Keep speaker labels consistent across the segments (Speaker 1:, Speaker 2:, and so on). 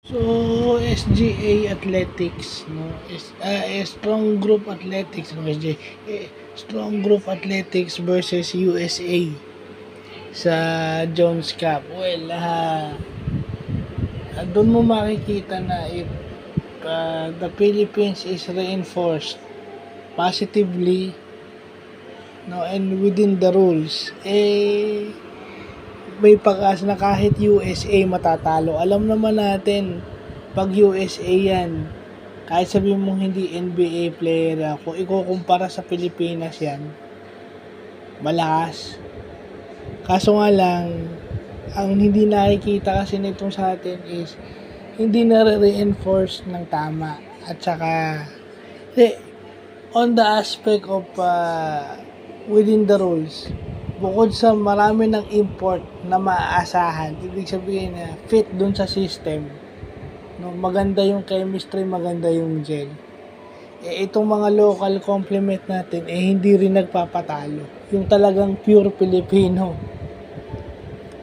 Speaker 1: So, SGA Athletics, no, Strong Group Athletics, no, Strong Group Athletics versus USA sa Jones Cup. Well, doon mo makikita na if the Philippines is reinforced positively, no, and within the rules, may pag-asa na kahit USA matatalo. Alam naman natin, pag USA yan, kahit sabihin mong hindi NBA player, kung ikukumpara sa Pilipinas yan, malakas. Kaso nga lang, ang hindi nakikita kasi nitong sa atin is, hindi na-reinforce ng tama. At saka, on the aspect of within the rules, bukod sa marami ng import na maaasahan, ibig sabihin na fit dun sa system, no, maganda yung chemistry, maganda yung gel. Itong mga local complement natin, hindi rin nagpapatalo. Yung talagang pure Filipino.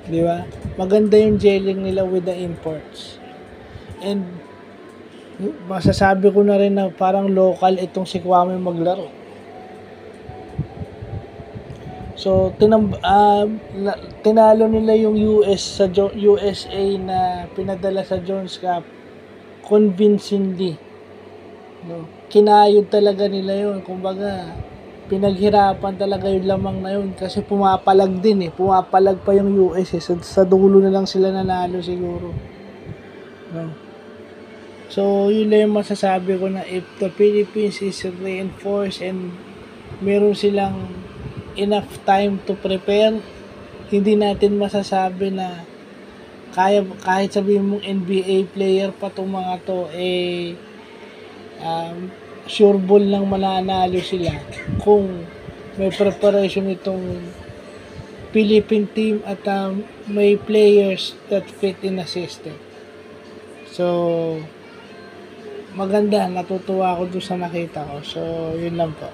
Speaker 1: Di ba? Maganda yung gelling nila with the imports. And masasabi ko na rin na parang local itong si Kwame maglaro. So, tinalo nila yung USA na pinadala sa Jones Cup convincingly. No? Kinayod talaga nila yun. Kumbaga, pinaghirapan talaga yung lamang na yun kasi pumapalag din Pumapalag pa yung US sa dulo na lang sila nanalo siguro. No? So, yun lang yung masasabi ko na if the Philippines is reinforced and meron silang enough time to prepare, hindi natin masasabi na kahit sabihin mong NBA player pa itong mga to, sure ball lang mananalo sila kung may preparation itong Philippine team at may players that fit in the system. So, maganda, natutuwa ako doon sa nakita ko. So, yun lang po.